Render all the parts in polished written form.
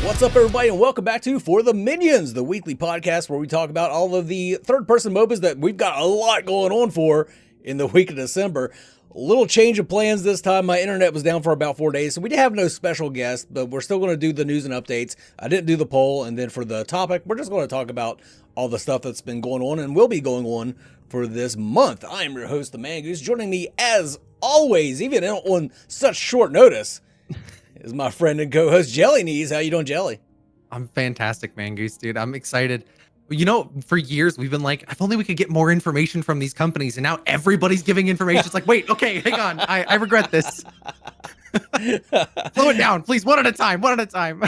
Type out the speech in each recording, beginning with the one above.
What's up, everybody, and welcome back to For the Minions, the weekly podcast where we talk about all of the third-person MOBAs that we've got a lot going on for in the week of December. A little change of plans this time. My internet was down for about 4 days, so we did have no special guest, but we're still going to do the news and updates. I didn't do the poll, and then for the topic, we're just going to talk about all the stuff that's been going on and will be going on for this month. I am your host, the Mangoose. Joining me, as always, even on such short notice, is my friend and co-host Jellyknees. How you doing, Jelly? I'm fantastic, Mangoose, dude. I'm excited. You know, for years we've been like, if only we could get more information from these companies, and now everybody's giving information. It's like, wait, okay, hang on. I regret this. Slow it down, please. One at a time.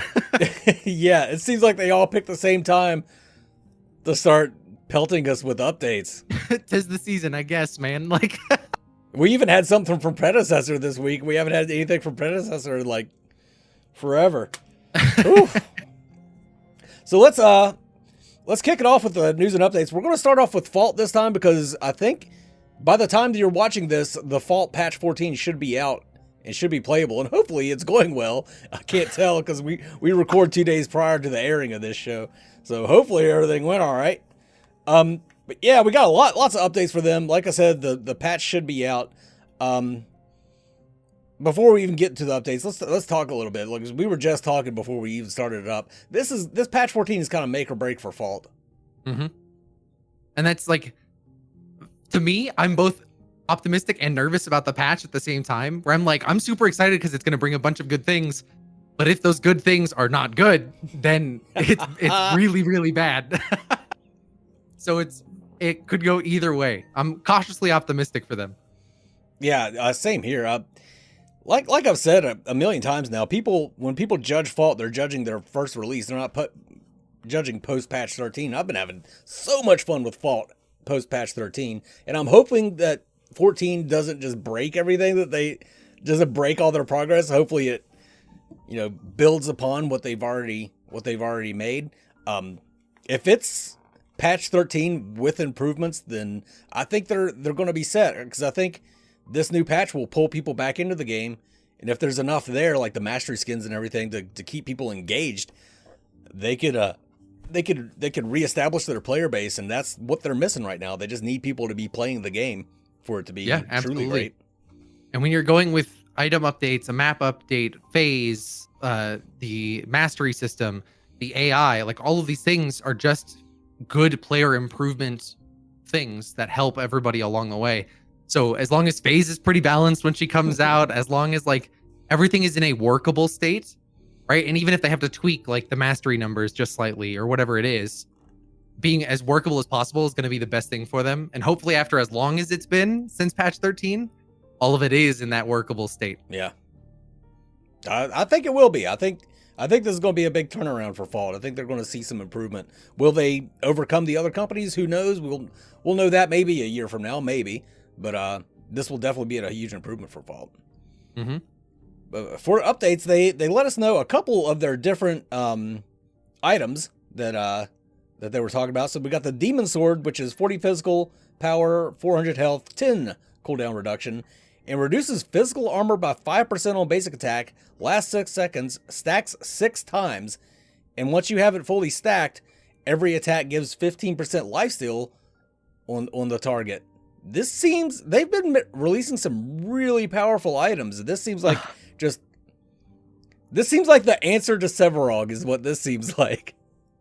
Yeah, it seems like they all picked the same time to start pelting us with updates. 'Tis the season, I guess, man. Like, we even had something from Predecessor this week. We haven't had anything from Predecessor in like forever. So let's kick it off with the news and updates. We're going to start off with Fault this time because I think by the time that you're watching this, the Fault patch 14 should be out and should be playable, and hopefully it's going well. I can't tell because we record 2 days prior to the airing of this show, so hopefully everything went all right. But yeah, we got lots of updates for them. Like I said, the patch should be out. Before we even get to the updates, let's talk a little bit. Like, we were just talking before we even started it up. This patch 14 is kind of make or break for Fault. mm-hmm. And that's like, to me, I'm both optimistic and nervous about the patch at the same time. Where I'm like, I'm super excited because it's going to bring a bunch of good things. But if those good things are not good, then it's really, really bad. So it could go either way. I'm cautiously optimistic for them. Yeah, same here. Like I've said a million times now, when people judge Fault, they're judging their first release. They're not judging post-patch 13. I've been having so much fun with Fault post-patch 13, and I'm hoping that 14 doesn't just break everything, doesn't break all their progress. Hopefully it, builds upon what they've already made. If it's patch 13 with improvements, then I think they're going to be set, because I think this new patch will pull people back into the game, and if there's enough there, like the mastery skins and everything, to keep people engaged, they could reestablish their player base, and that's what they're missing right now. They just need people to be playing the game for it to be truly great. And when you're going with item updates, a map update, phase, the mastery system, the AI, like all of these things are just good player improvement things that help everybody along the way. So as long as phase is pretty balanced when she comes out, as long as like everything is in a workable state, right? And even if they have to tweak like the mastery numbers just slightly or whatever it is, being as workable as possible is going to be the best thing for them. And hopefully after as long as it's been since patch 13, all of it is in that workable state. Yeah. I think it will be. I think this is going to be a big turnaround for Fault. I think they're going to see some improvement. Will they overcome the other companies? Who knows? We'll know that maybe a year from now, maybe. But this will definitely be a huge improvement for Fault. Mm-hmm. But for updates, they let us know a couple of their different items that they were talking about. So we got the Demon Sword, which is 40 physical power, 400 health, 10 cooldown reduction, and reduces physical armor by 5% on basic attack, lasts 6 seconds, stacks 6 times, and once you have it fully stacked, every attack gives 15% lifesteal on the target. They've been releasing some really powerful items. This seems like the answer to Sevarog is what this seems like.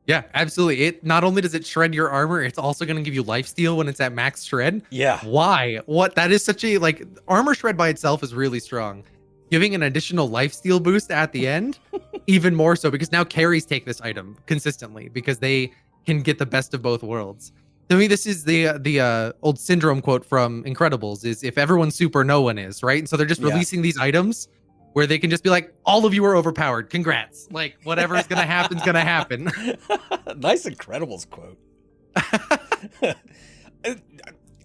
Yeah, absolutely. It not only does it shred your armor, it's also going to give you lifesteal when it's at max shred. Yeah. Why? What? That is such a, like, armor shred by itself is really strong. Giving an additional lifesteal boost at the end, even more so, because now carries take this item consistently because they can get the best of both worlds. To me, this is the old Syndrome quote from Incredibles, is if everyone's super, no one is, right? And so they're just releasing these items where they can just be like, all of you are overpowered. Congrats. Like, whatever is going to happen is going to happen. Nice Incredibles quote.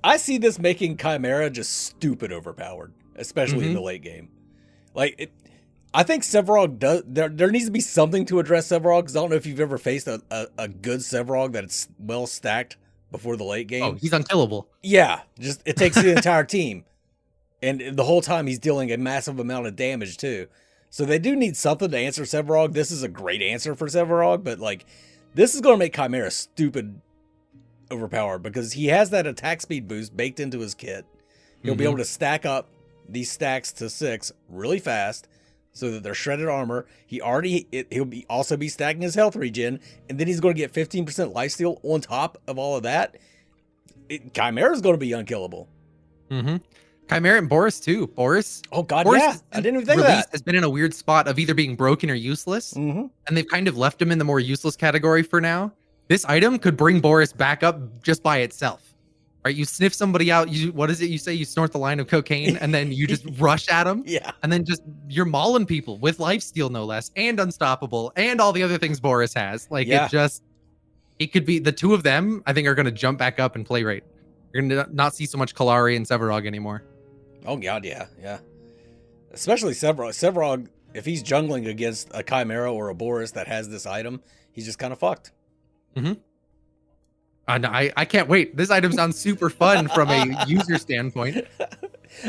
I see this making Chimera just stupid overpowered, especially in the late game. Like, I think Sevarog does. There needs to be something to address Sevarog, because I don't know if you've ever faced a good Sevarog that's well stacked before the late game. Oh, he's unkillable. Yeah, just it takes the entire team, and the whole time he's dealing a massive amount of damage too. So they do need something to answer Sevarog. This is a great answer for Sevarog, but like this is going to make Chimera stupid overpowered because he has that attack speed boost baked into his kit. He'll be able to stack up these stacks to 6 really fast so that they're shredded armor. He'll also be stacking his health regen, and then he's going to get 15% lifesteal on top of all of that. Chimera's going to be unkillable. Chimera and Boris too. Boris. Oh God, Boris yeah. I didn't even think of that. Has been in a weird spot of either being broken or useless, and they've kind of left him in the more useless category for now. This item could bring Boris back up just by itself. Right, you sniff somebody out. What is it you say? You snort the line of cocaine, and then you just rush at them. Yeah, and then you're mauling people with lifesteal, no less, and unstoppable, and all the other things Boris has. Like it could be the two of them. I think are going to jump back up and play rate. You're going to not see so much Kalari and Sevarog anymore. Oh God, yeah. Especially Sevarog. Sevarog, if he's jungling against a Chimera or a Boris that has this item, he's just kind of fucked. No, I can't wait. This item sounds super fun from a user standpoint.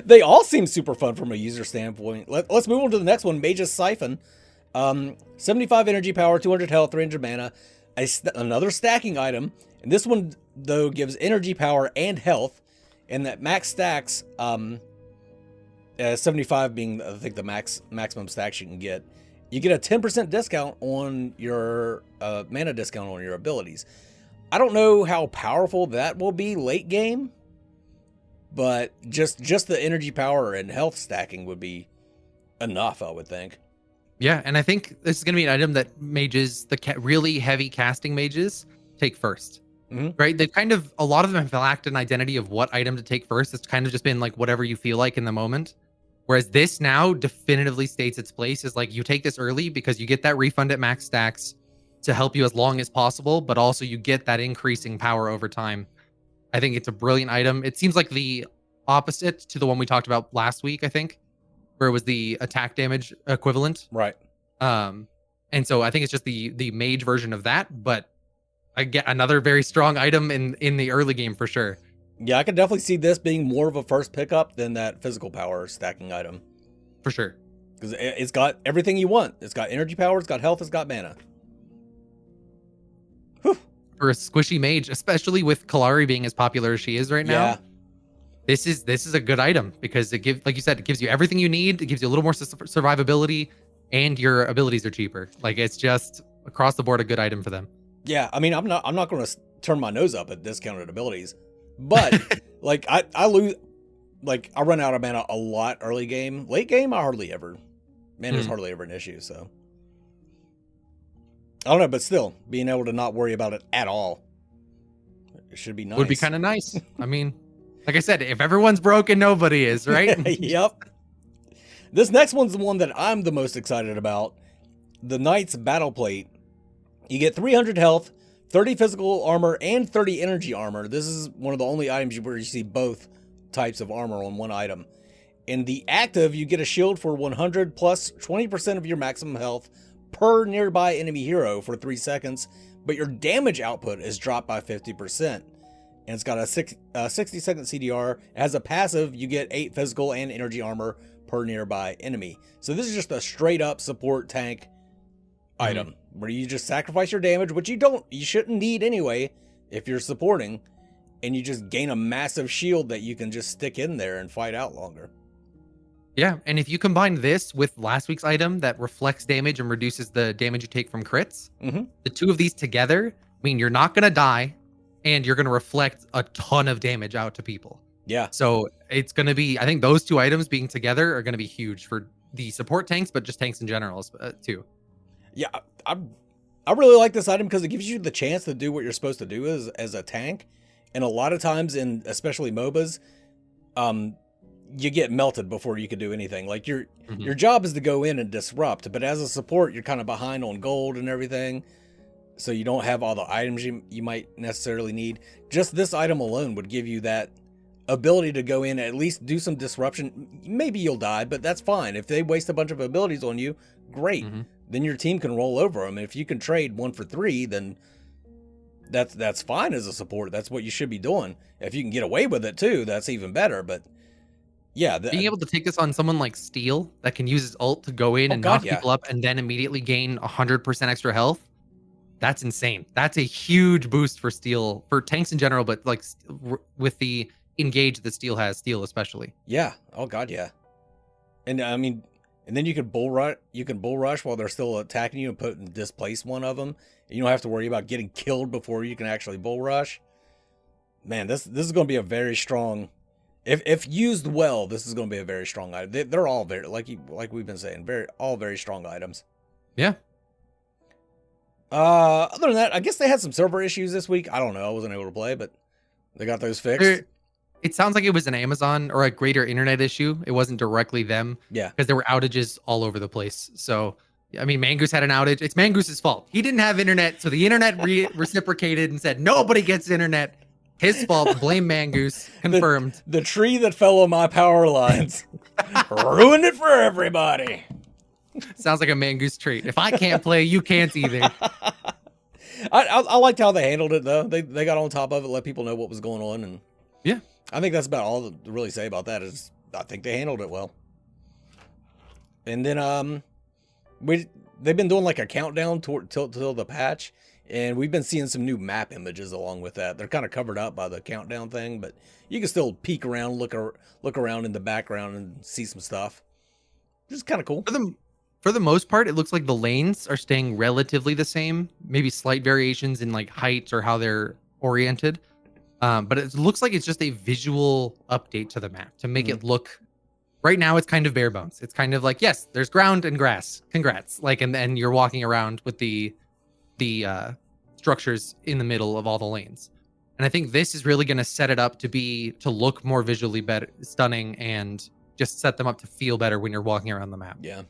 They all seem super fun from a user standpoint. Let's move on to the next one, Mage's Siphon. 75 energy power, 200 health, 300 mana. Another stacking item. And this one, though, gives energy power and health. And that max stacks, 75 being, I think, the maximum stacks you can get. You get a 10% discount on your mana discount on your abilities. I don't know how powerful that will be late game, but just the energy power and health stacking would be enough, I would think. Yeah, and I think this is going to be an item that mages, really heavy casting mages, take first. Right? They've a lot of them have lacked an identity of what item to take first. It's kind of just been like whatever you feel like in the moment. Whereas this now definitively states its place is like you take this early because you get that refund at max stacks to help you as long as possible, but also you get that increasing power over time. I think it's a brilliant item. It seems like the opposite to the one we talked about last week, I think, where it was the attack damage equivalent. Right. And so I think it's just the mage version of that, but I get another very strong item in the early game for sure. Yeah, I could definitely see this being more of a first pickup than that physical power stacking item. For sure. Because it's got everything you want. It's got energy power, it's got health, it's got mana. For a squishy mage, especially with Kalari being as popular as she is right now. Yeah. This is a good item because it gives, like you said, it gives you everything you need. It gives you a little more survivability, and your abilities are cheaper. Like it's just across the board a good item for them. Yeah, I mean, I'm not going to turn my nose up at discounted abilities, but like I lose, like I run out of mana a lot early game. Late game, I hardly ever. Mana's hardly ever an issue, so. I don't know, but still, being able to not worry about it at all, it should be nice. Would be kind of nice. I mean, like I said, if everyone's broken, nobody is, right? Yep. This next one's the one that I'm the most excited about. The Knight's Battle Plate. You get 300 health, 30 physical armor, and 30 energy armor. This is one of the only items where you see both types of armor on one item. In the active, you get a shield for 100 plus 20% of your maximum health per nearby enemy hero for 3 seconds, but your damage output is dropped by 50%. And it's got a 60-second CDR. It has a passive, you get 8 physical and energy armor per nearby enemy. So this is just a straight up support tank item where you just sacrifice your damage, which you shouldn't need anyway if you're supporting, and you just gain a massive shield that you can just stick in there and fight out longer. Yeah, and if you combine this with last week's item that reflects damage and reduces the damage you take from crits, the two of these together mean you're not going to die, and you're going to reflect a ton of damage out to people. Yeah. So it's going to be, I think those two items being together are going to be huge for the support tanks, but just tanks in general too. Yeah, I really like this item because it gives you the chance to do what you're supposed to do as a tank. And a lot of times, in especially MOBAs, you get melted before you can do anything. Like your job is to go in and disrupt, but as a support, you're kind of behind on gold and everything. So you don't have all the items you might necessarily need. Just this item alone would give you that ability to go in and at least do some disruption. Maybe you'll die, but that's fine. If they waste a bunch of abilities on you, great. Then your team can roll over them. And if you can trade 1 for 3, then that's fine as a support. That's what you should be doing. If you can get away with it too, that's even better. But Yeah. Being able to take this on someone like Steel that can use his ult to go in Oh and God, knock yeah. people up and then immediately gain 100% extra health, that's insane. That's a huge boost for Steel, for tanks in general, but like with the engage that Steel has, Steel especially. Yeah. Oh God, yeah. And I mean, and then you can bull rush. You can bull rush while they're still attacking you and displace one of them. And you don't have to worry about getting killed before you can actually bull rush. Man, this is going to be a very strong. If used well, this is going to be a very strong item. They're all very like we've been saying, all very strong items. Yeah. Other than that, I guess they had some server issues this week. I don't know. I wasn't able to play, but they got those fixed. It sounds like it was an Amazon or a greater internet issue. It wasn't directly them. Yeah. Because there were outages all over the place. So, I mean, Mangoose had an outage. It's Mangoose's fault. He didn't have internet. So the internet reciprocated and said, nobody gets internet. His fault. Blame Mangoose. Confirmed. The tree that fell on my power lines ruined it for everybody. Sounds like a Mangoose trait. If I can't play, you can't either. I liked how they handled it, though. They got on top of it, let people know what was going on. And yeah. I think that's about all to really say about that. Is I think they handled it well. And then they've been doing like a countdown till the patch, and we've been seeing some new map images along with that. They're kind of covered up by the countdown thing, but you can still peek around, look around in the background and see some stuff, which is kind of cool. For the most part, it looks like the lanes are staying relatively the same, maybe slight variations in like height or how they're oriented. But it looks like it's just a visual update to the map to make it look. Right now, it's kind of bare bones. It's kind of like, yes, there's ground and grass. Congrats. Like, and then you're walking around with the structures in the middle of all the lanes. And I think this is really going to set it up to look more visually better, stunning, and just set them up to feel better when you're walking around the map. Yeah.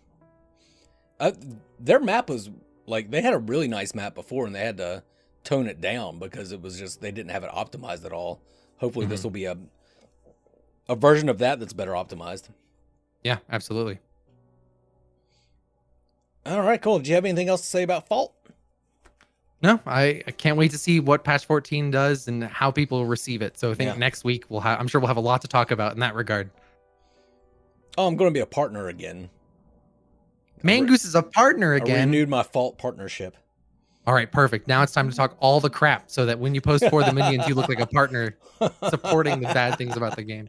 Their map was like, they had a really nice map before, and they had to tone it down because it was just, they didn't have it optimized at all. Hopefully this will be a version of that's better optimized. Yeah, absolutely. All right, cool. Do you have anything else to say about Fault? No, I can't wait to see what patch 14 does and how people receive it. So I think next week I'm sure we'll have a lot to talk about in that regard. Oh, I'm going to be a partner again. Mangoose is a partner again. I renewed my Fault partnership. All right, perfect. Now it's time to talk all the crap so that when you post for the minions, you look like a partner supporting the bad things about the game.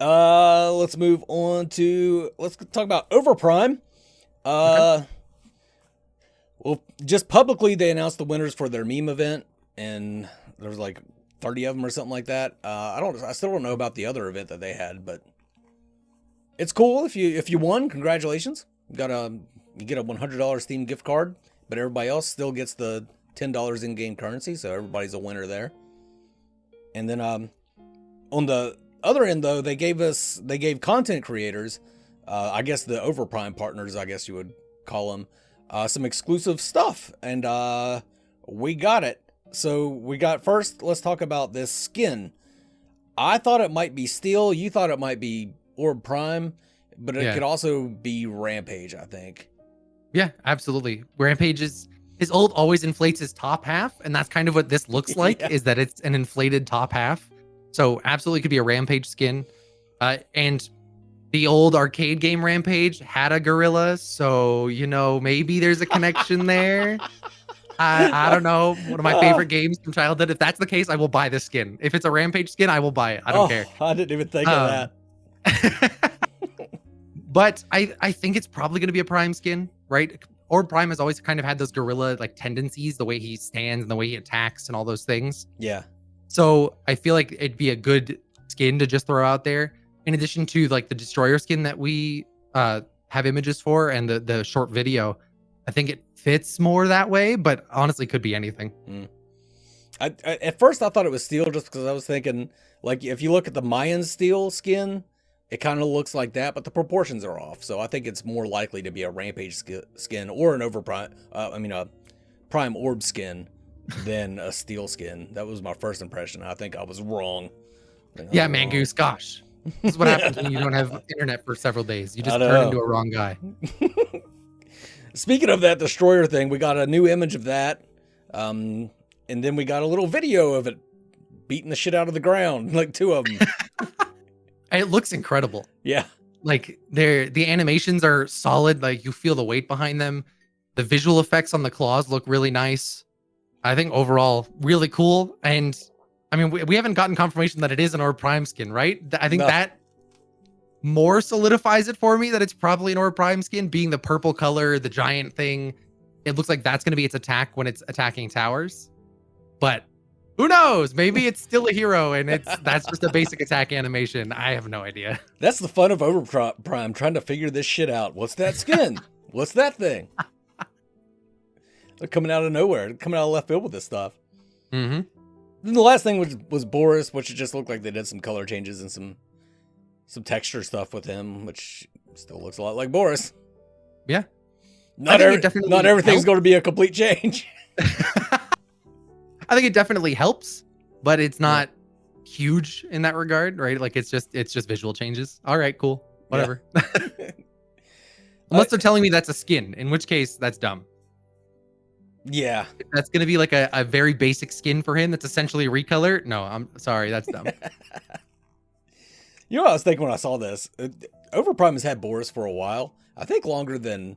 Let's move on to, let's talk about Overprime. Okay. Well, just publicly, they announced the winners for their meme event, and there was like 30 of them or something like that. I still don't know about the other event that they had, but it's cool if you won. Congratulations. You get a $100 Steam gift card, but everybody else still gets the $10 in-game currency, so everybody's a winner there. And then on the other end, though, they gave content creators, I guess the Overprime partners, I guess you would call them, some exclusive stuff, and we got it. So we got, first, let's talk about this skin. I thought it might be Steel. You thought it might be Overprime, but it could also be Rampage, I think. Yeah, absolutely. Rampage his ult always inflates his top half, and that's kind of what this looks like, is that it's an inflated top half. So absolutely could be a Rampage skin. And the old arcade game Rampage had a gorilla, so, maybe there's a connection there. I don't know. One of my favorite games from childhood. If that's the case, I will buy this skin. If it's a Rampage skin, I will buy it. I don't care. I didn't even think of that. But I think it's probably going to be a Prime skin, right? Or Prime has always kind of had those gorilla like tendencies, the way he stands and the way he attacks and all those things. Yeah. So I feel like it'd be a good skin to just throw out there. In addition to like the Destroyer skin that we have images for and the short video, I think it fits more that way, but honestly could be anything. I at first I thought it was Steel just because I was thinking, like, if you look at the Mayan Steel skin, it kind of looks like that, but the proportions are off. So I think it's more likely to be a Rampage skin or an Overprime, a Prime Orb skin than a Steel skin. That was my first impression. I think I was wrong. Yeah, Mangoose, gosh. This is what happens when you don't have internet for several days. You just turn into a wrong guy. Speaking of that Destroyer thing, we got a new image of that. And then we got a little video of it beating the shit out of the ground, like 2 of them. It looks incredible. Yeah. Like the animations are solid. Like you feel the weight behind them. The visual effects on the claws look really nice. I think overall really cool. And I mean, we haven't gotten confirmation that it is an Overprime skin, right? I think No. that more solidifies it for me that it's probably an Overprime skin, being the purple color, the giant thing. It looks like that's going to be its attack when it's attacking towers. But who knows? Maybe it's still a hero and that's just a basic attack animation. I have no idea. That's the fun of Overprime, trying to figure this shit out. What's that skin? What's that thing? They're coming out of nowhere, coming out of left field with this stuff. Mm-hmm. Then the last thing was Boris, which it just looked like they did some color changes and some texture stuff with him, which still looks a lot like Boris. Yeah. Not everything's going to be a complete change. I think it definitely helps, but it's not huge in that regard, right? Like it's just visual changes. All right, cool. Whatever. Yeah. Unless they're telling me that's a skin, in which case that's dumb. Yeah. If that's going to be like a very basic skin for him that's essentially a recolor. No, I'm sorry. That's dumb. You know what I was thinking when I saw this? Overprime has had Boris for a while. I think longer than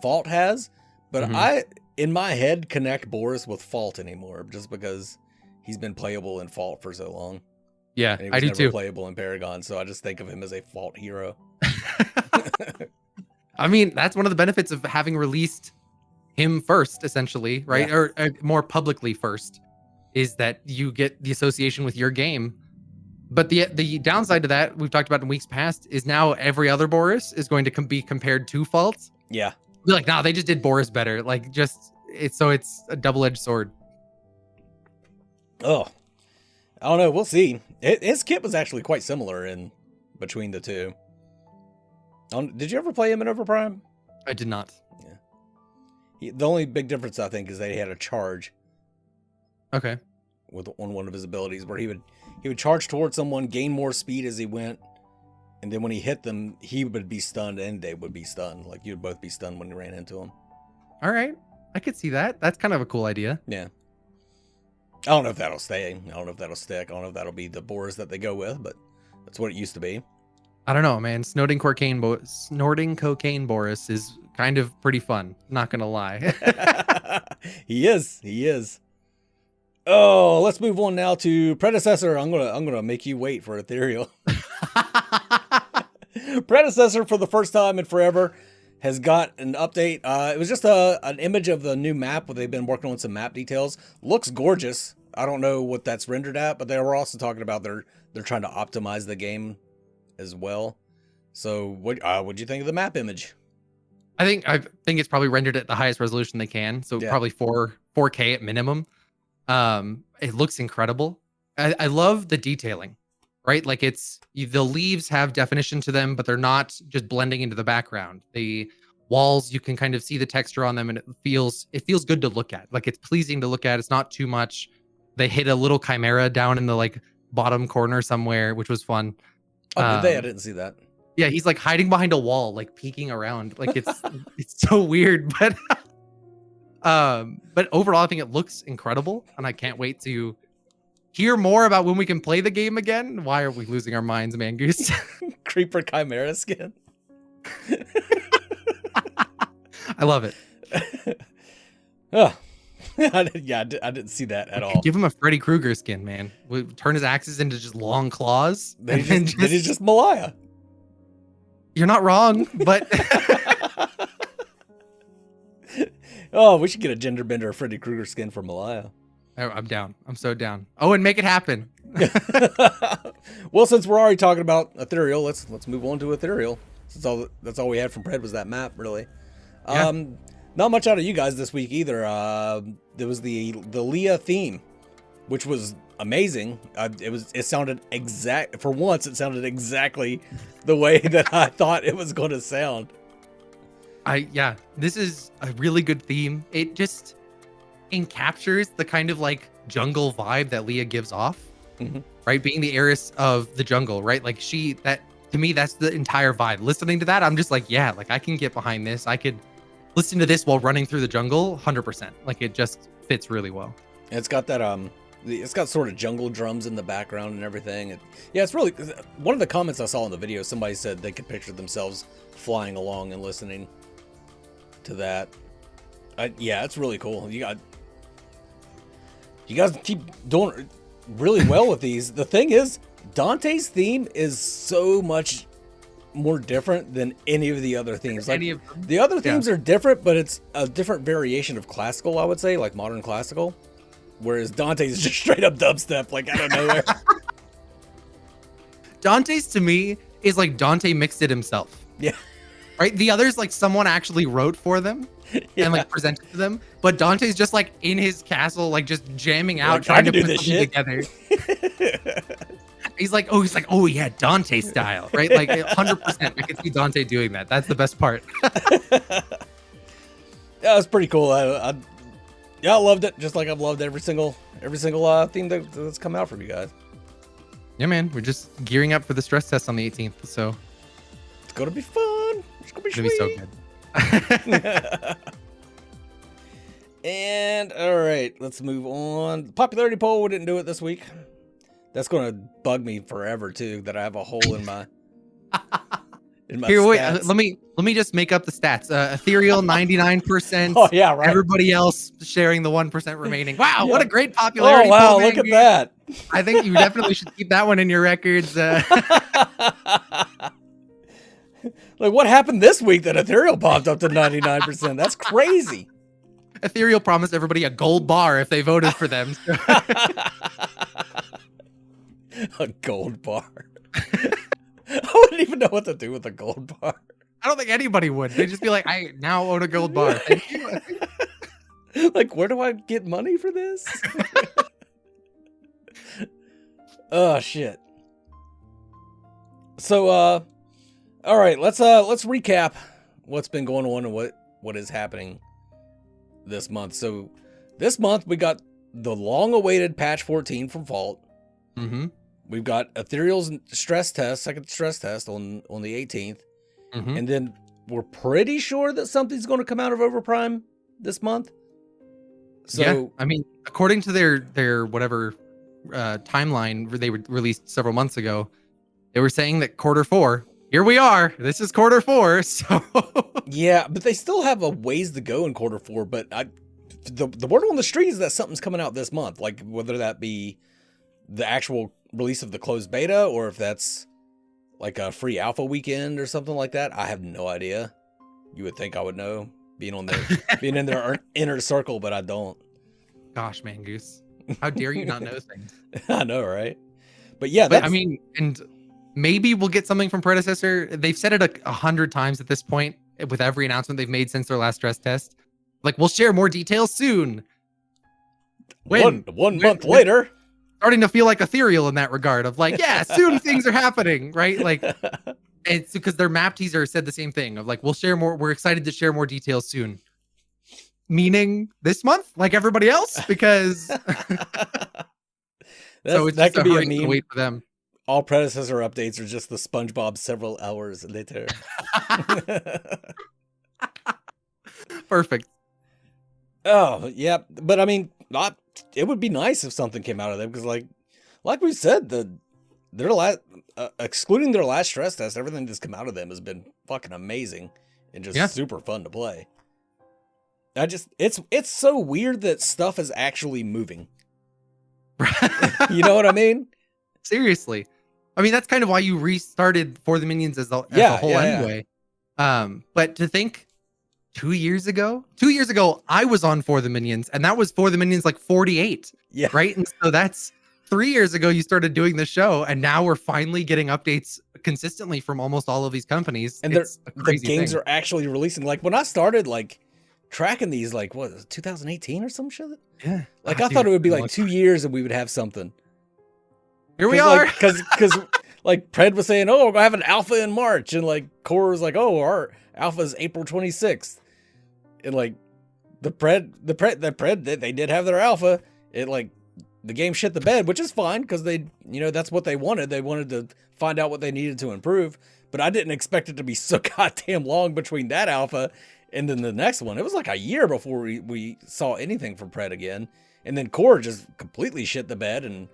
Fault has. But I, in my head, connect Boris with Fault anymore. Just because he's been playable in Fault for so long. Yeah, and he was I do never too. Playable in Paragon. So I just think of him as a Fault hero. I mean, that's one of the benefits of having released him first, essentially, right? Yeah. Or more publicly first, is that you get the association with your game. But the downside to that, we've talked about in weeks past, is now every other Boris is going to be compared to Fault. Yeah. Be like, nah, they just did Boris better. Like, it's a double-edged sword. Oh, I don't know. We'll see. His kit was actually quite similar in between the two. Did you ever play him in Overprime? I did not. The only big difference, I think, is that he had a charge. Okay. On one of his abilities, where he would charge towards someone, gain more speed as he went, and then when he hit them, he would be stunned and they would be stunned. Like you'd both be stunned when you ran into him. All right, I could see that. That's kind of a cool idea. Yeah. I don't know if that'll stay. I don't know if that'll stick. I don't know if that'll be the Boris that they go with, but that's what it used to be. I don't know, man. Snorting cocaine Boris is kind of pretty fun. Not gonna lie. He is. Oh, let's move on now to Predecessor. I'm gonna make you wait for Ethereal. Predecessor, for the first time in forever, has got an update. It was just an image of the new map where they've been working on some map details. Looks gorgeous. I don't know what that's rendered at, but they were also talking about they're trying to optimize the game as well. So what'd you think of the map image? I think it's probably rendered at the highest resolution they can, so probably 4K at minimum. It looks incredible. I love the detailing, right? Like the leaves have definition to them, but they're not just blending into the background. The walls, you can kind of see the texture on them, and it feels good to look at. Like it's pleasing to look at. It's not too much. They hit a little chimera down in the like bottom corner somewhere, which was fun. Oh, did they? I didn't see that. Yeah, he's like hiding behind a wall, like peeking around. Like it's so weird, but overall, I think it looks incredible, and I can't wait to hear more about when we can play the game again. Why are we losing our minds, man, Goose? Creeper Chimera skin. I love it. Oh. I didn't see that at all. Give him a Freddy Krueger skin, man. We turn his axes into just long claws. Then he's just Malaya. You're not wrong, but oh, we should get a gender bender Freddy Krueger skin for Malaya. I'm down. I'm so down. Oh, and make it happen. Well, since we're already talking about Ethereal, let's move on to Ethereal. That's all we had from Pred was that map, really. Yeah. Not much out of you guys this week either. There was the Leah theme, which was amazing. It sounded for once it sounded exactly the way that I thought it was going to sound. This is a really good theme. It just encaptures the kind of like jungle vibe that Leah gives off, right? Being the heiress of the jungle, right? Like to me, that's the entire vibe. Listening to that, I'm just like, yeah, like I can get behind this. I could listen to this while running through the jungle 100%. Like it just fits really well. And it's got that It's got sort of jungle drums in the background and everything. Yeah, it's really... One of the comments I saw in the video, somebody said they could picture themselves flying along and listening to that. Yeah, it's really cool. You guys keep doing really well with these. The thing is, Dante's theme is so much more different than any of the other themes. Like, the other themes are different, but it's a different variation of classical, I would say, like modern classical. Whereas Dante's is just straight up dubstep, like out of nowhere. Dante's to me is like Dante mixed it himself. Yeah. Right? The others, like someone actually wrote for them and like presented to them. But Dante's just like in his castle, like just jamming out, trying to put something together. He's like, oh yeah, Dante style, right? Like 100%. I can see Dante doing that. That's the best part. Yeah, it's pretty cool. I loved it, just like I've loved every single theme that's come out from you guys. Yeah, man, we're just gearing up for the stress test on the 18th, so it's gonna be fun. It's gonna be sweet. So good. And all right, let's move on. Popularity poll, we didn't do it this week. That's gonna bug me forever too. That I have a hole in my Here, wait. stats. Let me just make up the stats. Ethereal 99%. Oh yeah, right. Everybody else sharing the 1% remaining. Wow, what a great popularity. Oh wow, poll, look at that. I think you definitely should keep that one in your records. Like, what happened this week that Ethereal popped up to 99%? That's crazy. Ethereal promised everybody a gold bar if they voted for them. A gold bar. I wouldn't even know what to do with a gold bar. I don't think anybody would. They'd just be like, I now own a gold bar. Thank you. Like, where do I get money for this? Oh shit. So all right, let's recap what's been going on and what is happening this month. So this month we got the long-awaited patch 14 from Vault. Mm-hmm. We've got Ethereal's stress test, second stress test on the 18th. Mm-hmm. And then we're pretty sure that something's going to come out of Overprime this month. So yeah, I mean, according to their whatever timeline they released several months ago, they were saying that Q4, here we are. This is Q4. So yeah, but they still have a ways to go in Q4. But the word on the street is that something's coming out this month, like whether that be the actual release of the closed beta or if that's like a free alpha weekend or something like that. I have no idea. You would think I would know, being in their inner circle, but I don't. Gosh, man, Goose, how dare you not know things? I know, right? But yeah, I mean, and maybe we'll get something from Predecessor. They've said it 100 times at this point with every announcement they've made since their last stress test. Like, we'll share more details soon. One month later. Starting to feel like Ethereal in that regard of like, yeah, soon things are happening, right? Like, it's because their map teaser said the same thing of like, we'll share more. We're excited to share more details soon. Meaning this month, like everybody else, because so it's that could be a meme. Wait for them. All Predecessor updates are just the SpongeBob several hours later. Perfect. Oh yeah, but I mean, it would be nice if something came out of them because, like we said, their last, excluding their last stress test, everything that's come out of them has been fucking amazing and just super fun to play. It's so weird that stuff is actually moving. You know what I mean? Seriously. I mean, that's kind of why you restarted For the Minions as a whole anyway. Yeah. But to think 2 years ago, I was on For the Minions, and that was For the Minions like 48. Yeah. Right. And so that's 3 years ago you started doing the show, and now we're finally getting updates consistently from almost all of these companies. And the games are actually releasing. Like when I started like tracking these, like what, 2018 or some shit? Yeah. Like I thought it would be like 2 years and we would have something. Here we are. Because like Pred was saying, oh, we're gonna have an alpha in March, and like Core was like, oh, our alpha is April 26th. And like the Pred, they did have their alpha. It like the game shit the bed, which is fine because they, that's what they wanted. They wanted to find out what they needed to improve. But I didn't expect it to be so goddamn long between that alpha and then the next one. It was like a year before we saw anything from Pred again. And then Core just completely shit the bed, and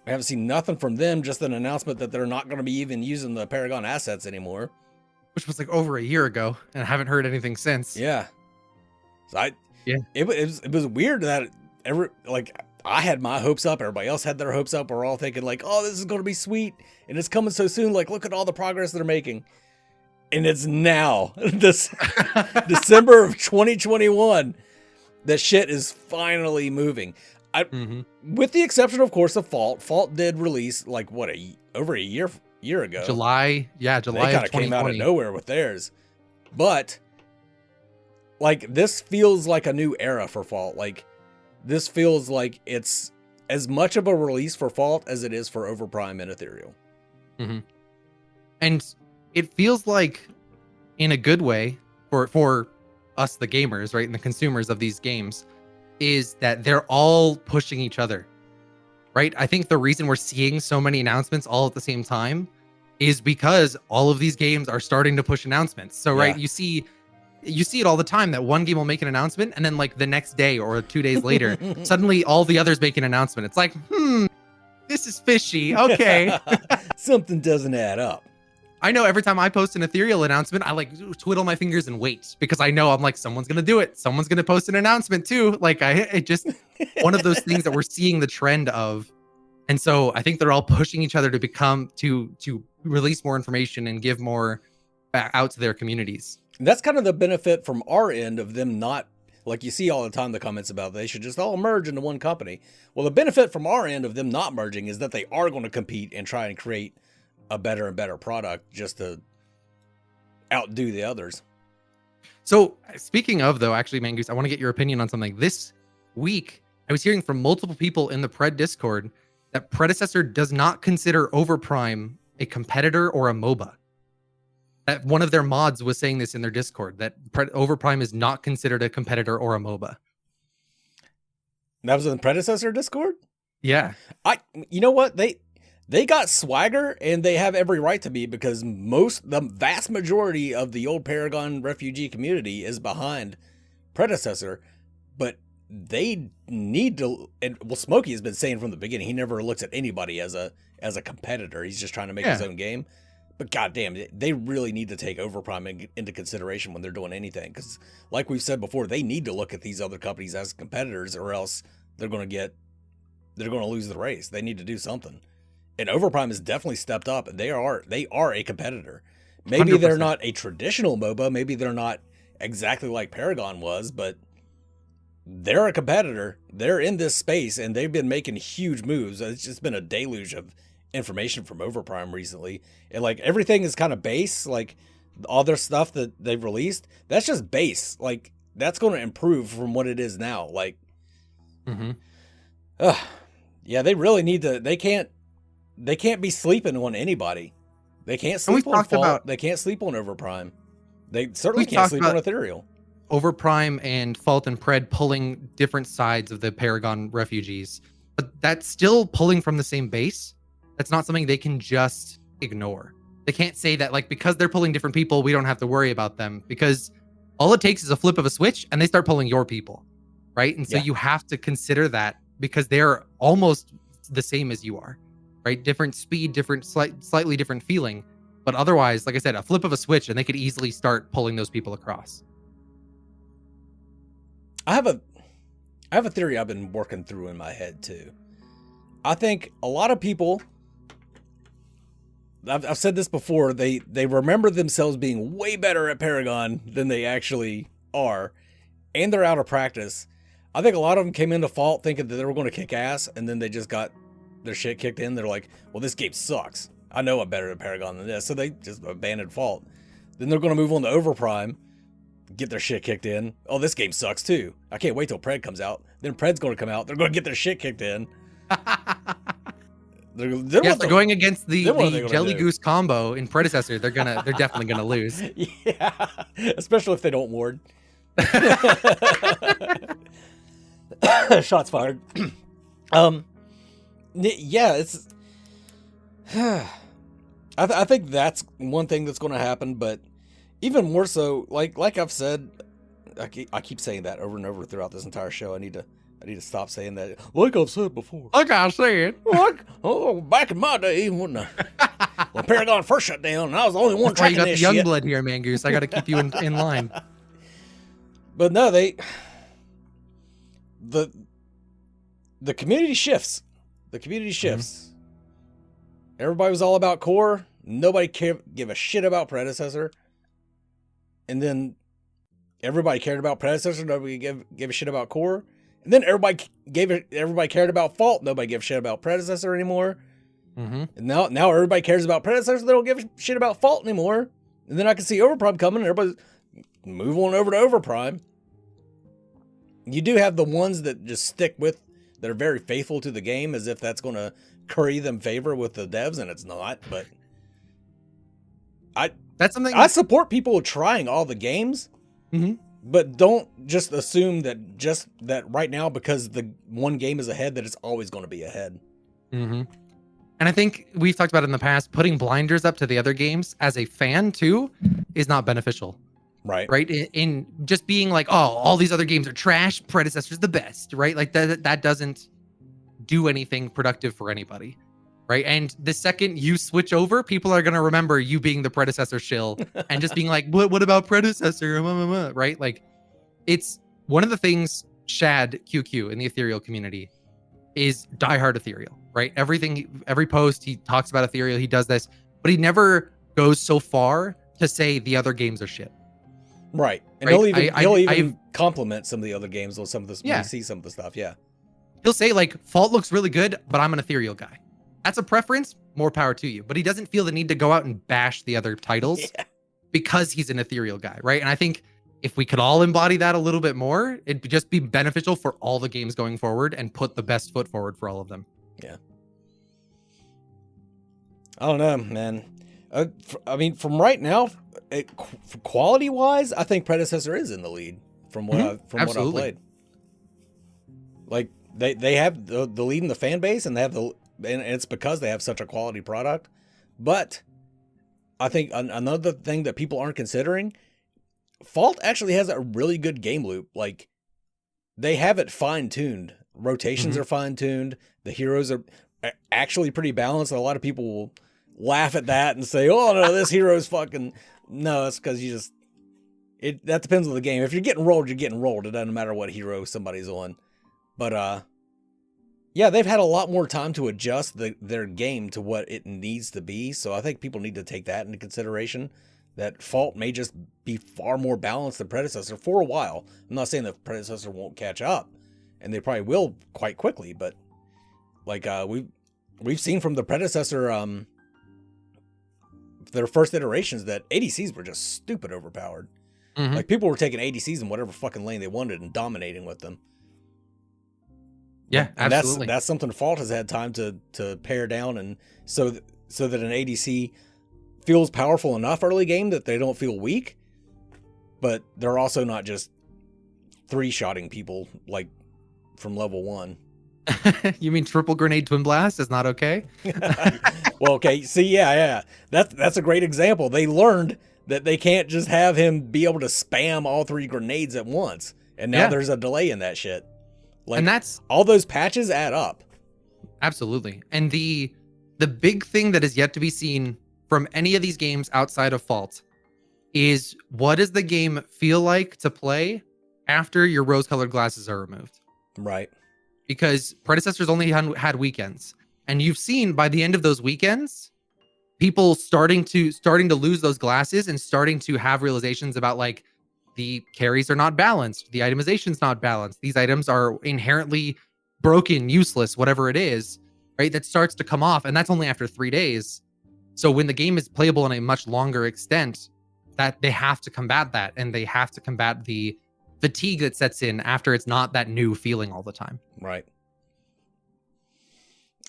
we haven't seen nothing from them, just an announcement that they're not going to be even using the Paragon assets anymore. Which was like over a year ago, and I haven't heard anything since. Yeah. So it was weird that I had my hopes up, everybody else had their hopes up. We're all thinking like, oh, this is going to be sweet, and it's coming so soon. Like, look at all the progress they're making. And it's now, this December of 2021, that shit is finally moving. With the exception, of course, of Fault. Fault did release like over a year ago. July. They kind of came out of nowhere with theirs. But like, this feels like a new era for Fault. Like, this feels like it's as much of a release for Fault as it is for Overprime and Ethereal. And it feels like, in a good way, for us, the gamers, right, and the consumers of these games, is that they're all pushing each other, right? I think the reason we're seeing so many announcements all at the same time is because all of these games are starting to push announcements. So, right, you see it all the time that one game will make an announcement, and then like the next day or 2 days later, suddenly all the others make an announcement. It's like, this is fishy. Okay. Something doesn't add up. I know every time I post an Ethereal announcement, I like twiddle my fingers and wait, because I know I'm like, someone's going to do it. Someone's going to post an announcement too. Like, it just one of those things that we're seeing the trend of. And so I think they're all pushing each other to release more information and give more back out to their communities. And that's kind of the benefit from our end of them not, like you see all the time the comments about they should just all merge into one company. Well, the benefit from our end of them not merging is that they are going to compete and try and create a better and better product just to outdo the others. So speaking of, though, actually, Mangoose, I want to get your opinion on something. This week, I was hearing from multiple people in the Pred Discord that Predecessor does not consider Overprime a competitor or a MOBA. That one of their mods was saying this in their Discord, that Overprime is not considered a competitor or a MOBA. That was in the Predecessor Discord? Yeah. You know what? They got swagger, and they have every right to be, because the vast majority of the old Paragon refugee community is behind Predecessor, but they need to, and well, Smokey has been saying from the beginning, he never looks at anybody as a competitor. He's just trying to make his own game. But goddamn, they really need to take Overprime into consideration when they're doing anything, because like we've said before, they need to look at these other companies as competitors, or else they're going to lose the race. They need to do something. And Overprime has definitely stepped up, and they are a competitor. Maybe 100%. They're not a traditional MOBA, maybe they're not exactly like Paragon was, but they're a competitor. They're in this space, and they've been making huge moves. It's just been a deluge of information from Overprime recently, and like everything is kind of base. Like all their stuff that they've released, that's just base. Like that's going to improve from what it is now. Like, yeah, they really need to. They can't be sleeping on anybody. They can't sleep on Fault. They can't sleep on Overprime. They certainly can't sleep on Ethereal. Overprime and Fault and Pred pulling different sides of the Paragon refugees, but that's still pulling from the same base. That's not something they can just ignore. They can't say that, like, because they're pulling different people, we don't have to worry about them, because all it takes is a flip of a switch and they start pulling your people, right? And so you have to consider that, because they're almost the same as you are, right? Different speed, slightly different feeling. But otherwise, like I said, a flip of a switch and they could easily start pulling those people across. I have a theory I've been working through in my head too. I think a lot of people, I've said this before, they remember themselves being way better at Paragon than they actually are, and they're out of practice. I think a lot of them came into Fault thinking that they were going to kick ass, and then they just got their shit kicked in. They're like, well, this game sucks. I know I'm better at Paragon than this. So they just abandoned Fault. Then they're going to move on to Overprime, get their shit kicked in. Oh, this game sucks too. I can't wait till Pred comes out. Then Pred's going to come out. They're going to get their shit kicked in. They're going against the Jellyknees combo in Predecessor. They're definitely gonna lose. Yeah, especially if they don't ward. Shots fired. Yeah, it's. I think that's one thing that's going to happen, but even more so, like I've said, I keep saying that over and over throughout this entire show. I need to I need to stop saying that. Like I've said before. Like I said. Back in my day when Paragon first shut down, and I was the only one That's why you tracking got the this young shit. blood here, Mangoose. I got to keep you in line. But no, the community shifts. The community shifts. Everybody was all about core. Nobody give a shit about Predecessor. And then everybody cared about Predecessor. Nobody gave a shit about core. And then everybody cared about Fault. Nobody gives a shit about Predecessor anymore. And now everybody cares about Predecessor. They don't give a shit about Fault anymore. And then I can see Overprime coming. And everybody move on over to Overprime. You do have the ones that just stick with, that are very faithful to the game, as if that's going to curry them favor with the devs, and it's not. But that's something I support people trying all the games, but don't just assume that right now, because the one game is ahead, that it's always going to be ahead. And I think we've talked about it in the past, putting blinders up to the other games as a fan too is not beneficial. Right. In just being like, oh, all these other games are trash, Predecessor's the best, right? Like that doesn't do anything productive for anybody. Right. And the second you switch over, people are going to remember you being the Predecessor shill and just being like, what about Predecessor? Right. Like, it's one of the things Shad QQ in the Ethereal community is diehard Ethereal, right? Every post he talks about Ethereal, he does this, but he never goes so far to say the other games are shit. Right. And he'll even compliment some of the other games on some of this. Yeah. When you see some of the stuff. Yeah. He'll say like, Fault looks really good, but I'm an Ethereal guy. That's a preference. More power to you. But he doesn't feel the need to go out and bash the other titles because he's an Ethereal guy. Right. And I think if we could all embody that a little bit more, it'd just be beneficial for all the games going forward and put the best foot forward for all of them. Yeah. I don't know, man. I mean, from right now, quality wise, I think Predecessor is in the lead from what I've played. Like they have the lead in the fan base, and and it's because they have such a quality product. But I think another thing that people aren't considering, Fault actually has a really good game loop. Like, they have it fine tuned. Rotations are fine tuned. The heroes are actually pretty balanced. A lot of people will laugh at that and say, oh no, this hero's fucking... No, it's because that depends on the game. If you're getting rolled, you're getting rolled. It doesn't matter what hero somebody's on. But yeah, they've had a lot more time to adjust their game to what it needs to be. So I think people need to take that into consideration, that Fault may just be far more balanced than Predecessor for a while. I'm not saying that Predecessor won't catch up, and they probably will quite quickly, but like we've seen from the Predecessor their first iterations that ADCs were just stupid overpowered. Like, people were taking ADCs in whatever fucking lane they wanted and dominating with them. Yeah, and absolutely. That's something Fault has had time to pare down, and so that an ADC feels powerful enough early game that they don't feel weak, but they're also not just 3-shotting people like from level 1. You mean triple grenade twin blast is not okay? Well, okay. See, yeah. That's a great example. They learned that they can't just have him be able to spam all 3 grenades at once, and now there's a delay in that shit. Like, and that's all those patches add up. Absolutely. And the big thing that is yet to be seen from any of these games outside of Fault is, what does the game feel like to play after your rose-colored glasses are removed? Right. Because Predecessors only had weekends, and you've seen by the end of those weekends, people starting to lose those glasses and starting to have realizations about, like, the carries are not balanced, the itemization's not balanced, these items are inherently broken, useless, whatever it is, right? That starts to come off, and that's only after 3 days. So when the game is playable in a much longer extent, that they have to combat that, and they have to combat the fatigue that sets in after it's not that new feeling all the time. Right.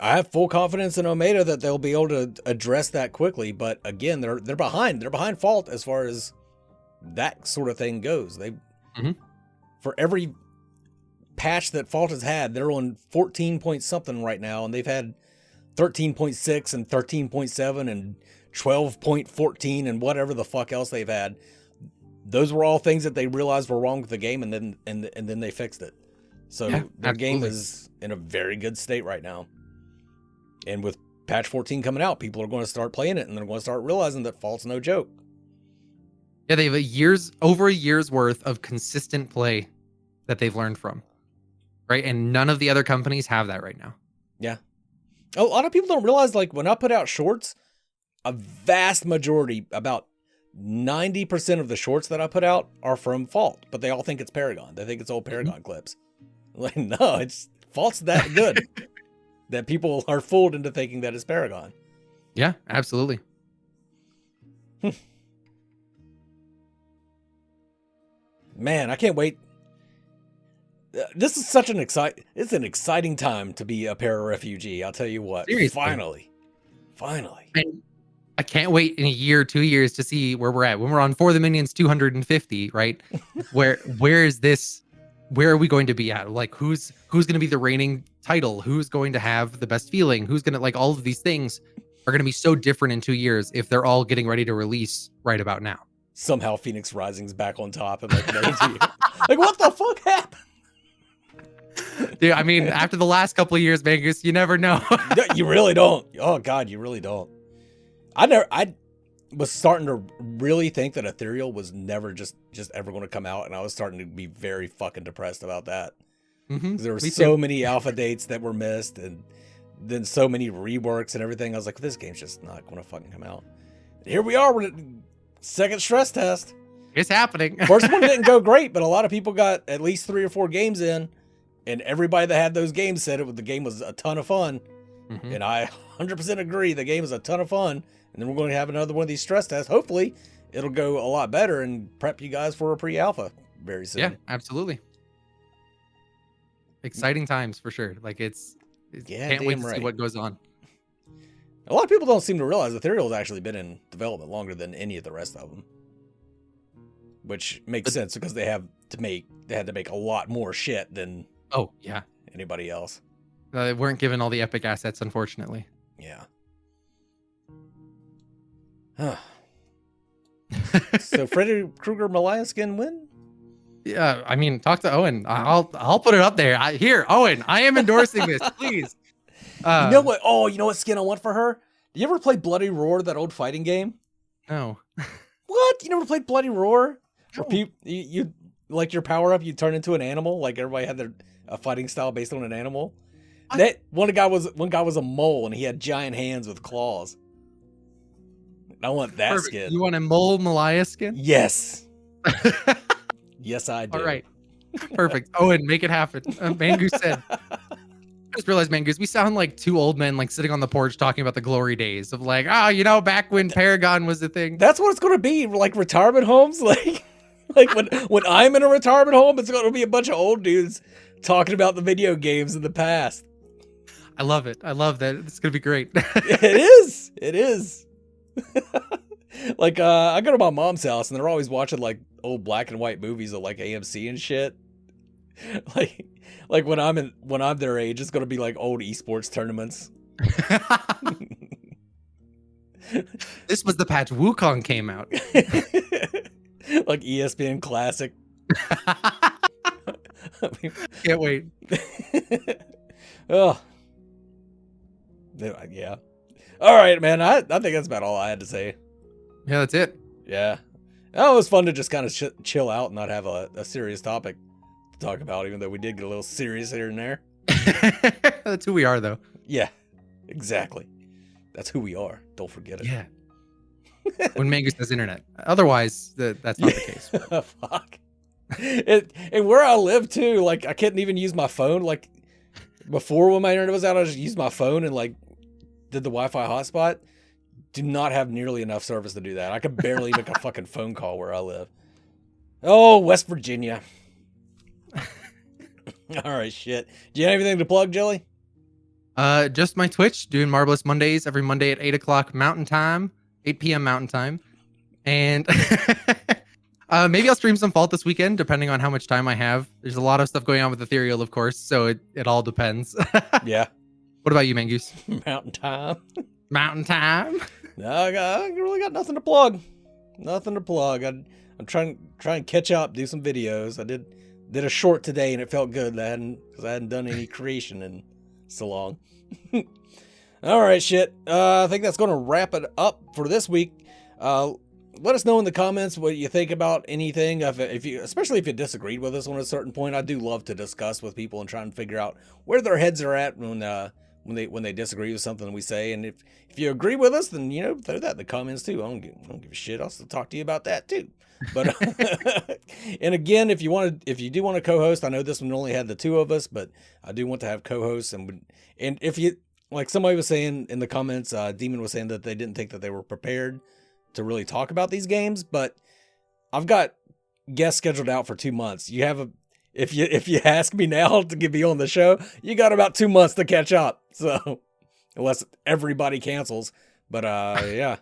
I have full confidence in Omega that they'll be able to address that quickly, but again, they're behind. They're behind Fault as far as that sort of thing goes. They for every patch that Fault has had, they're on 14 point something right now, and they've had 13.6 and 13.7 and 12.14 and whatever the fuck else they've had. Those were all things that they realized were wrong with the game, and then they fixed it. So Yeah, their game absolutely. is in a very good state right now. And with patch 14 coming out, people are going to start playing it, and they're going to start realizing that Fault's no joke. Yeah, they have over a year's worth of consistent play that they've learned from, right? And none of the other companies have that right now. Yeah. A lot of people don't realize, like, when I put out shorts, a vast majority, about 90% of the shorts that I put out are from Fault, but they all think it's Paragon. They think it's old Paragon clips. Like, no, it's Fault's that good that people are fooled into thinking that it's Paragon. Yeah, absolutely. Man, I can't wait. This is such it's an exciting time to be a para-refugee. I'll tell you what. Seriously. Finally. And I can't wait in a year, 2 years to see where we're at. When we're on For the Minions 250, right? Where is this? Where are we going to be at? Like, who's going to be the reigning title? Who's going to have the best feeling? Who's going to, like, all of these things are going to be so different in 2 years if they're all getting ready to release right about now. Somehow Phoenix Rising's back on top and like another 2 years. Like, what the fuck happened? Dude, I mean, after the last couple of years, Vegas, you never know. No, you really don't. Oh God, you really don't. I was starting to really think that Ethereal was never just ever going to come out, and I was starting to be very fucking depressed about that. There were so many alpha dates that were missed, and then so many reworks and everything. I was like, this game's just not going to fucking come out. And here we are, we're at second stress test. It's happening. First one didn't go great, but a lot of people got at least 3 or 4 games in, and everybody that had those games said the game was a ton of fun. And I 100% agree. The game is a ton of fun. And then we're going to have another one of these stress tests. Hopefully, it'll go a lot better and prep you guys for a pre-alpha very soon. Yeah, absolutely. Exciting times for sure. Like, can't wait to see what goes on. A lot of people don't seem to realize Ethereal has actually been in development longer than any of the rest of them, which makes sense because they had to make a lot more shit than anybody else. They weren't given all the epic assets, unfortunately. Yeah. So Freddy Krueger Malaya skin win? Yeah, I mean, talk to Owen. I'll put it up there. Here, Owen, I am endorsing this, please. You know what? Oh, you know what skin I want for her? Do you ever play Bloody Roar, that old fighting game? No. What? You never played Bloody Roar? No. Where you like your power up, you turn into an animal. Like everybody had a fighting style based on an animal. One guy was a mole and he had giant hands with claws. I want that skin. You want a mole Malaya skin? Yes. Yes, I do. All right. Perfect. Owen, make it happen. Mangoose said. I just realized, Mangoose, we sound like 2 old men like sitting on the porch talking about the glory days of like, back when Paragon was the thing. That's what it's going to be, like retirement homes. Like when I'm in a retirement home, it's going to be a bunch of old dudes talking about the video games in the past. I love it. I love that. It's going to be great. It is. Like, I go to my mom's house and they're always watching like old black and white movies of like AMC and shit. Like when I'm their age, it's gonna be like old esports tournaments. This was the patch Wukong came out. Like ESPN Classic. Can't wait. Oh. Yeah. All right, man. I think that's about all I had to say. Yeah, that's it. Yeah. Oh, it was fun to just kind of chill out and not have a serious topic to talk about, even though we did get a little serious here and there. That's who we are, though. Yeah, exactly. That's who we are. Don't forget it. Yeah. When Mangoose has internet. Otherwise, that's not the case. Fuck. And where I live, too, like, I couldn't even use my phone. Like, before when my internet was out, I just used my phone and, like, did the Wi-Fi hotspot. Do not have nearly enough service to do that. I could barely make a fucking phone call where I live. Oh, West Virginia. All right, shit. Do you have anything to plug, Jelly? Just my Twitch, doing Marvelous Mondays every Monday at 8 o'clock Mountain Time, 8 p.m. Mountain Time. And maybe I'll stream some Fault this weekend, depending on how much time I have. There's a lot of stuff going on with Ethereal, of course, so it all depends. Yeah. What about you, Mangoose? Mountain Time. Mountain Time? No, I really got nothing to plug. Nothing to plug. I'm trying to catch up, do some videos. I did did a short today and it felt good. Because I hadn't done any creation in so long. All right, shit. I think that's going to wrap it up for this week. Let us know in the comments what you think about anything. Especially if you disagreed with us on a certain point. I do love to discuss with people and try and figure out where their heads are at when they disagree with something we say. And if you agree with us, then throw that in the comments too. I don't give a shit. I'll still talk to you about that too. But and again, if you do want to co-host, I know this one only had the two of us, but I do want to have co-hosts. And if you, like somebody was saying in the comments, Demon was saying that they didn't think that they were prepared to really talk about these games, but I've got guests scheduled out for 2 months. If you ask me now to be on the show, you got about 2 months to catch up. So unless everybody cancels, but yeah.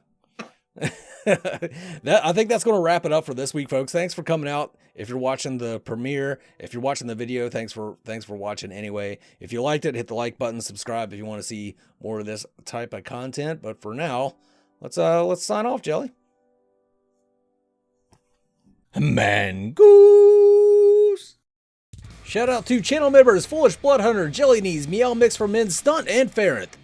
I think that's going to wrap it up for this week, folks. Thanks for coming out. If you're watching the premiere, if you're watching the video, thanks for watching anyway. If you liked it, hit the like button, subscribe if you want to see more of this type of content. But for now, let's sign off, Jelly. Mangoose. Shout out to channel members Foolish Bloodhunter, Jellyknees, Meow Mix for Men, Stunt, and Ferret.